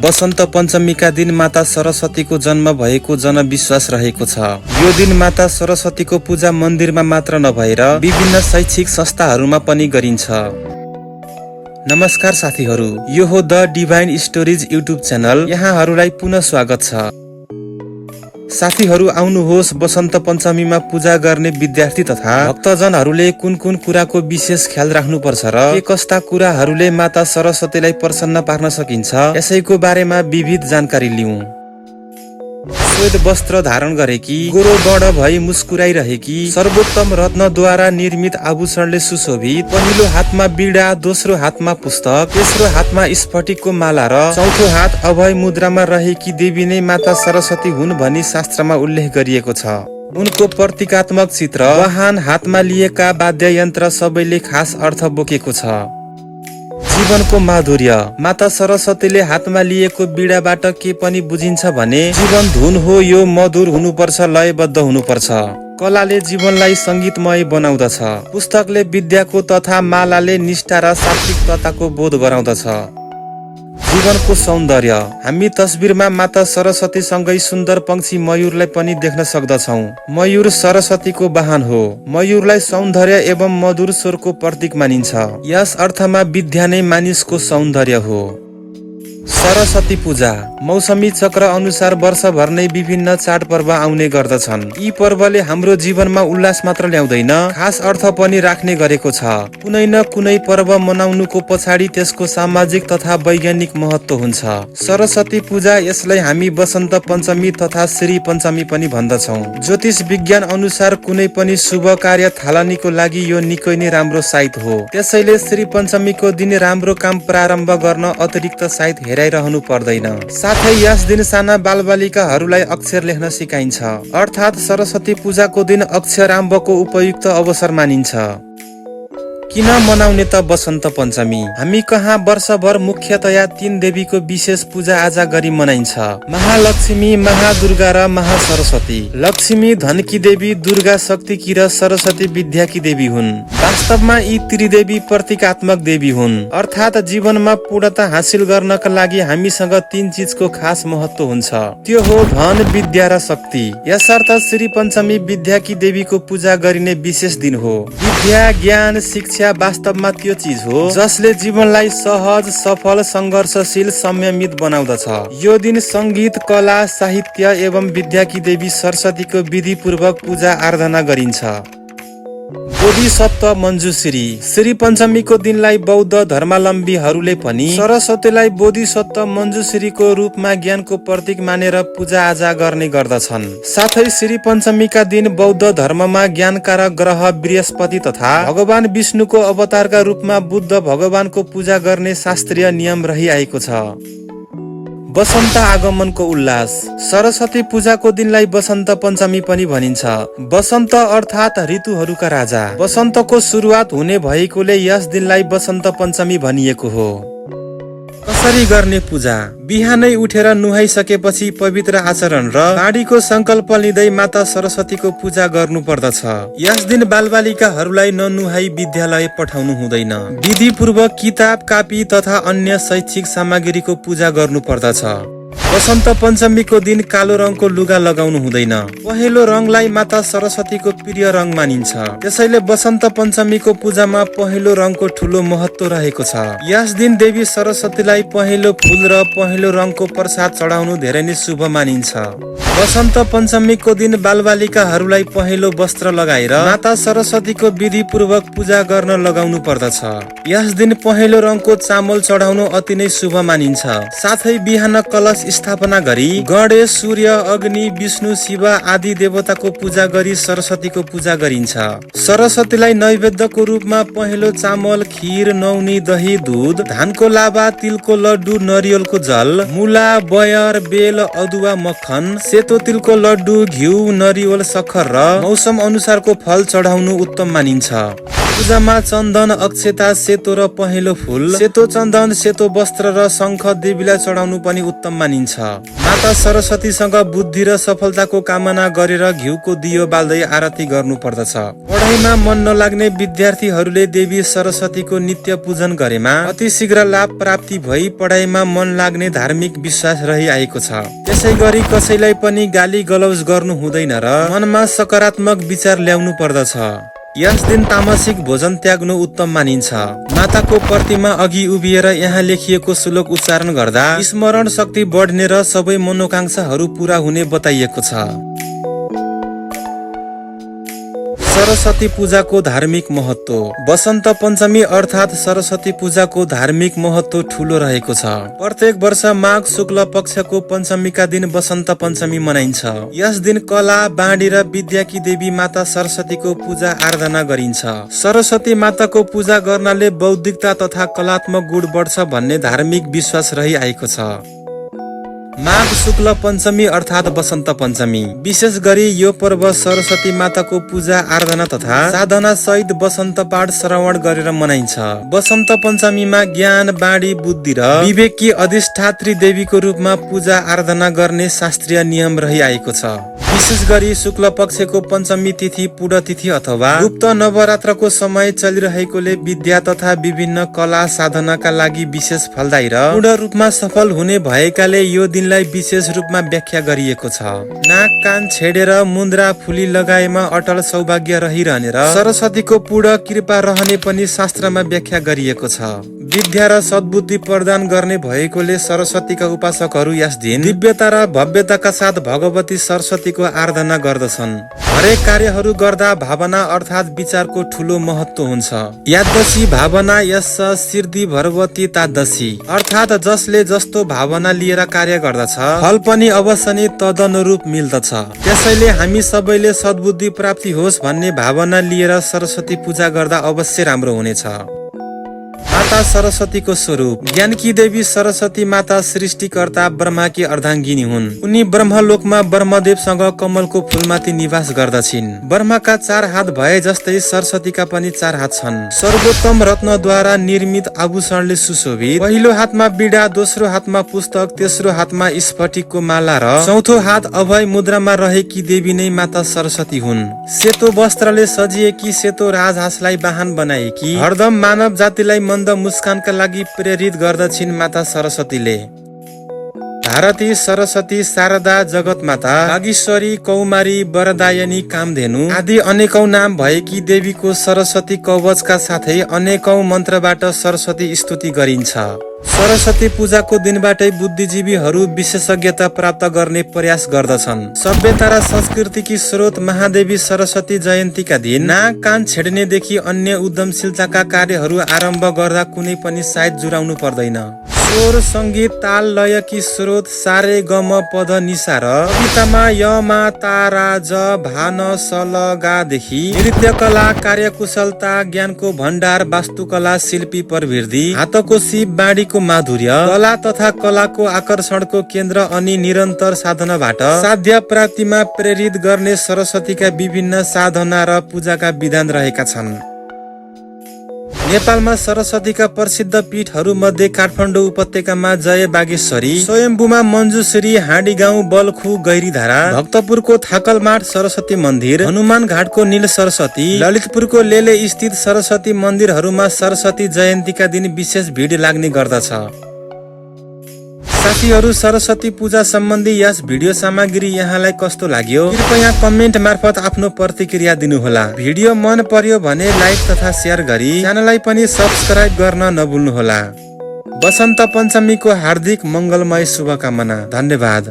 वसन्त पञ्चमीका दिन माता सरस्वतीको जन्म भएको जनविश्वास रहेको छ। यो दिन माता सरस्वतीको पूजा मन्दिरमा मात्र नभएर विभिन्न शैक्षिक संस्थाहरूमा पनि गरिन्छ। नमस्कार साथीहरू, यो हो the divine stories YouTube channel. यहाँहरूलाई पुनः स्वागत छ। साथीहरू, आउनुहोस् वसन्त पञ्चमीमा पूजा गर्ने विद्यार्थी तथा भक्तजनहरूले कुन कुन कुराको विशेष ख्याल राख्नुपर्छ र के कस्ता कुराहरूले माता सरस्वतीलाई प्रसन्न पार्न सकिन्छ, यसैको बारेमा विविध जानकारी लिउँ। श्वेत वस्त्र धारण गरेकी, गोरो गण भई मुस्कुराइरहेकी, सर्वोत्तम रत्नद्वारा निर्मित आभूषणले सुशोभित, पहिलो हातमा बीडा, दोस्रो हातमा पुस्तक, तेस्रो हातमा स्फटिकको माला र चौथो हात अभय मुद्रामा रहेकी देवी नै माता सरस्वती हुन् भनी शास्त्रमा उल्लेख गरिएको छ। उनको प्रतीकात्मक चित्र, वाहन, हातमा लिएका वाद्ययन्त्र सबैले खास अर्थ बोकेको छ। जीवनको माधुर्य, माता सरस्वतीले हातमा लिएको बीडाबाट के पनि बुझिन्छ भने जीवन धुन हो, यो मधुर हुनुपर्छ, लयबद्ध हुनुपर्छ। कलाले जीवनलाई संगीतमय बनाउँदछ। पुस्तकले विद्याको तथा मालाले निष्ठा र सात्विकताको बोध गराउँदछ। जीवनको सौन्दर्य, हामी तस्बिरमा माता सरस्वती सँगै सुन्दर पंक्षी मयूरलाई पनि देख्न सक्दछौँ। मयूर सरस्वतीको वाहन हो। मयूरलाई सौन्दर्य एवं मधुर स्वरको प्रतीक मानिन्छ। यस अर्थमा विद्या नै मानिसको सौन्दर्य हो। सरस्वती पूजा, मौसमी चक्र अनुसार वर्षभर नै विभिन्न चाडपर्व आउने गर्दछन्। यी पर्वले हाम्रो जीवनमा उल्लास मात्र ल्याउँदैन, खास अर्थ पनि राख्ने गरेको छ। कुनै न कुनै पर्व मनाउनुको पछाडि त्यसको सामाजिक तथा वैज्ञानिक महत्व हुन्छ। सरस्वती पूजा, यसलाई हामी वसन्त पञ्चमी तथा श्री पञ्चमी पनि भन्दछौँ। ज्योतिष विज्ञान अनुसार कुनै पनि शुभ कार्य थालनीको लागि यो निकै नै राम्रो साइत हो। त्यसैले श्री पञ्चमीको दिन राम्रो काम प्रारम्भ गर्न अतिरिक्त साइत हेराइरहनु पर्दैन। साथै यस दिन साना बालबालिकाहरूलाई अक्षर लेख्न सिकाइन्छ। अर्थात् सरस्वती पूजाको दिन अक्षराम्भको उपयुक्त अवसर मानिन्छ। किन मनाउने त वसन्त पञ्चमी? हामी कहाँ वर्षभर मुख्यतया 3 देवीको विशेष पूजा आजा गरी मनाइन्छ। महालक्ष्मी, महादुर्गा र महासरस्वती। लक्ष्मी धनकी देवी, दुर्गा शक्तिकी र सरस्वती विद्याकी देवी हुन्। वास्तवमा यी त्रिदेवी प्रतीकात्मक देवी हुन्। अर्थात् जीवनमा पूर्णता हासिल गर्नका लागि हामीसँग 3 चिजको खास महत्व हुन्छ। त्यो हो धन, विद्या र शक्ति। यसर्थ श्री पञ्चमी विद्याकी देवीको पूजा गरिने विशेष दिन हो। विद्या, ज्ञान, शिक्षा वास्तवमा त्यो चीज हो जसले जीवनलाई सहज, सफल, संघर्षशील, संयमित बनाउँदछ। यो दिन संगीत, कला, साहित्य एवं विद्याकी देवी सरस्वतीको विधिपूर्वक पूजा आराधना गरिन्छ। बोधिसत्व मञ्जुश्री, श्री पञ्चमीको दिनलाई बौद्ध धर्मावलम्बीहरूले पनि सरस्वतीलाई बोधिसत्व मञ्जुश्रीको रूपमा ज्ञानको प्रतीक मानेर पूजा आजा गर्ने गर्दछन्। साथै श्री पञ्चमीका दिन बौद्ध धर्ममा ज्ञानका र ग्रह बृहस्पति तथा भगवान विष्णुको अवतारका रूपमा बुद्ध भगवानको पूजा गर्ने शास्त्रीय नियम रहिआएको छ। वसन्त आगमनको उल्लास, सरस्वती पूजाको दिनलाई वसन्त पञ्चमी पनि भनिन्छ। वसन्त अर्थात् ऋतुहरूका राजा। वसन्तको सुरुवात हुने भएकोले यस दिनलाई वसन्त पञ्चमी भनिएको हो। कसरी गर्ने पूजा? बिहानै उठेर नुहाइसकेपछि पवित्र आचरण र बाणीको संकल्प लिँदै माता सरस्वतीको पूजा गर्नु पर्दछ। यस दिन बालबालिकाहरूलाई ननुहाई विद्यालय पठाउनु हुँदैन। विधिपूर्वक किताब, कापी तथा अन्य शैक्षिक सामग्रीको पूजा गर्नु पर्दछ। वसन्त पञ्चमीको दिन कालो रङको लुगा लगाउनु हुँदैन। पहेँलो रङलाई माता सरस्वतीको प्रिय रङ मानिन्छ। त्यसैले वसन्त पञ्चमीको पूजामा पहेँलो रङको ठूलो महत्व रहेको छ। यस दिन देवी सरस्वतीलाई पहेँलो फूल र पहेँलो रङको प्रसाद चढाउनु धेरै नै शुभ मानिन्छ। वसन्त पञ्चमीको दिन बालबालिकाहरूलाई पहेँलो वस्त्र लगाएर माता सरस्वतीको विधिपूर्वक पूजा गर्न लगाउनु पर्दछ। यस दिन पहेँलो रङको चामल चढाउनु अति नै शुभ मानिन्छ। साथै बिहान कलश स्थापना गरी गणेश, सूर्य, अग्नि, विष्णु, शिव आदि देवताको पूजा गरी सरस्वतीको पूजा गरिन्छ। सरस्वतीलाई नैवेद्यको रूपमा पहेँलो चामल, खीर, नौनी, दही, दूध, धानको लाबा, तिलको लड्डु, नरिवलको जल, मुला, बयर, बेल, अदुवा, मक्खन, सेतो तिलको लड्डु, घिउ, नरिवल, सक्खर र मौसम अनुसारको फल चढाउनु उत्तम मानिन्छ। पूजामा चन्दन, अक्षता, सेतो र पहेँलो फूल, सेतो चन्दन, सेतो वस्त्र र शंख देवीलाई चढाउनु पनि उत्तम मानिन्छ। माता सरस्वतीसँग बुद्धि र सफलताको कामना गरेर घिउको दियो बाल्दै आरती गर्नु पर्दछ। पढाइमा मन नलाग्ने विद्यार्थीहरूले देवी सरस्वतीको नित्य पूजन गरेमा अति शीघ्र लाभ प्राप्ति भई पढाइमा मन लाग्ने धार्मिक विश्वास रहिआएको छ। त्यसै गरी कसैलाई पनि गाली गलौज गर्नु हुँदैन र मनमा सकारात्मक विचार ल्याउनु पर्दछ। यस दिन तामसिक भोजन त्याग्नु उत्तम मानिन्छ। माताको प्रतिमा अघि उभिएर यहाँ लेखिएको श्लोक उच्चारण गर्दा स्मरण शक्ति बढ्ने र सबै मनोकांक्षाहरू पूरा हुने बताइएको छ। सरस्वती पूजाको धार्मिक महत्व। वसन्त पञ्चमी अर्थात सरस्वती पूजाको धार्मिक महत्व ठूलो रहेको छ। प्रत्येक वर्ष माघ शुक्ल पक्षको पञ्चमीका दिन वसन्त पञ्चमी मनाइन्छ। यस दिन कला, बाणी र विद्याकी देवी माता सरस्वतीको पूजा आराधना गरिन्छ। सरस्वती माताको पूजा गर्नाले बौद्धिकता तथा कलात्मक गुण बढ्छ भन्ने धार्मिक विश्वास रहिआएको छ। माघ शुक्ल पञ्चमी अर्थात वसन्त पञ्चमी। विशेष गरी यो पर्व सरस्वती माताको पूजा आराधना तथा साधना सहित वसन्त पाठ श्रवण गरेर मनाइन्छ। वसन्त पञ्चमीमा ज्ञान, बाणी, बुद्धि र विवेककी अधिष्ठात्री देवीको रूपमा पूजा आराधना गर्ने शास्त्रीय नियम रहिआएको छ। विशेष गरी शुक्ल पक्षको पञ्चमी तिथि पूर्ण तिथि अथवा गुप्त नवरात्रको समय चलिरहेकोले विद्या तथा विभिन्न कला साधनाका लागि विशेष फलदायी र पूर्ण रूपमा सफल हुने भएकाले यो दिनलाई विशेष रूपमा व्याख्या गरिएको छ। नाक कान छेडेर मुन्द्रा फुली लगाएमा अटल सौभाग्य रहिरहने र सरस्वतीको पूर्ण कृपा रहने पनि शास्त्रमा व्याख्या गरिएको छ। विद्या र सद्बुद्धि प्रदान गर्ने भएकोले सरस्वतीका उपासकहरू यस दिन दिव्यता र भव्यताका साथ भगवती सरस्वतीको आराधना गर्दछन्। हरेक कार्यहरू गर्दा भावना अर्थात विचारको ठूलो महत्व हुन्छ। यादशी भावना यस सिद्धि भरवती तादशी अर्थात जसले जस्तो भावना लिएर कार्य गर्दछ फल पनि अवश्य नै तदनुरूप मिल्दछ। त्यसैले हामी सबैले सद्बुद्धि प्राप्ति होस् भन्ने भावना लिएर सरस्वती पूजा गर्दा अवश्य राम्रो हुनेछ। माता सरस्वतीको स्वरूप। ज्ञानकी देवी सरस्वती माता सृष्टिकर्ता ब्रह्माकी अर्धाङ्गिनी हुन्। उनी ब्रह्मलोकमा ब्रह्मदेवसँग कमलको फूलमाथि निवास गर्दछिन्। ब्रह्माका 4 हात भए जस्तै सरस्वतीका पनि 4 हात छन्। सर्वोत्तम रत्नद्वारा निर्मित आभूषणले सुशोभित। पहिलो हातमा बीडा, दोस्रो हातमा पुस्तक, तेस्रो हातमा स्फटिकको माला र चौथो हात अभय मुद्रामा रहेकी देवी नै माता सरस्वती हुन्। सेतो वस्त्रले सजिएकी सेतो राजहाँसलाई वाहन बनाएकी हरदम मानव जातिलाई मन्द मुस्कानका लागि प्रेरित गर्दछिन् माता सरस्वतीले। भारती, सरस्वती, शारदा, जगतमाता, भागीश्वरी, कौमारी, वरदायनी, कामधेनु आदि अनेकौं नाम भएकी देवीको सरस्वती कवचका साथै अनेकौं मन्त्रबाट सरस्वती स्तुति गरिन्छ। सरस्वती पूजाको दिनबाटै बुद्धिजीवीहरू विशेषज्ञता प्राप्त गर्ने प्रयास गर्दछन्। सभ्यता र संस्कृतिकी स्रोत महादेवी सरस्वती जयन्तीका दिन नाक कान छेड्नेदेखि अन्य उद्यमशीलताका कार्यहरू आरम्भ गर्दा कुनै पनि साइत जुराउनु पर्दैन। स्वर, संगीत, ताल, लयकी स्रोत सारे गम पद निसा र कवितामा य मा ता रा ज भा न स ल गा देखि नृत्य कला, कार्यकुशलता, ज्ञानको भण्डार, वास्तुकला, शिल्पी प्रवृत्ति, हातको सिप, बाणीको माधुर्य, कला तथा कलाको आकर्षणको केन्द्र अनि निरन्तर साधनाबाट साध्य प्राप्तिमा प्रेरित गर्ने सरस्वतीका विभिन्न साधना र पूजाका विधान रहेका छन्। नेपालमा सरस्वतीका प्रसिद्ध पीठहरू मध्ये काठमाडौँ उपत्यकामा जय बागेश्वरी, स्वयम्भूमा मञ्जुश्री, हाँडीगाउँ, बल्खु, गैरीधारा, भक्तपुरको थाकलमाठ सरस्वती मन्दिर, हनुमान घाटको नील सरस्वती, ललितपुरको लेले स्थित सरस्वती मन्दिरहरूमा सरस्वती जयन्तीका दिन विशेष भिड लाग्ने गर्दछ। साथीहरू, सरस्वती पूजा सम्बन्धी यस भिडियो सामग्री यहाँलाई कस्तो लाग्यो कृपया कमेन्ट मार्फत आफ्नो प्रतिक्रिया दिनुहोला। भिडियो मन पर्यो भने लाइक तथा शेयर गरी च्यानललाई पनि सब्स्क्राइब गर्न नभुल्नुहोला। वसन्त पञ्चमीको हार्दिक मङ्गलमय शुभकामना। धन्यवाद।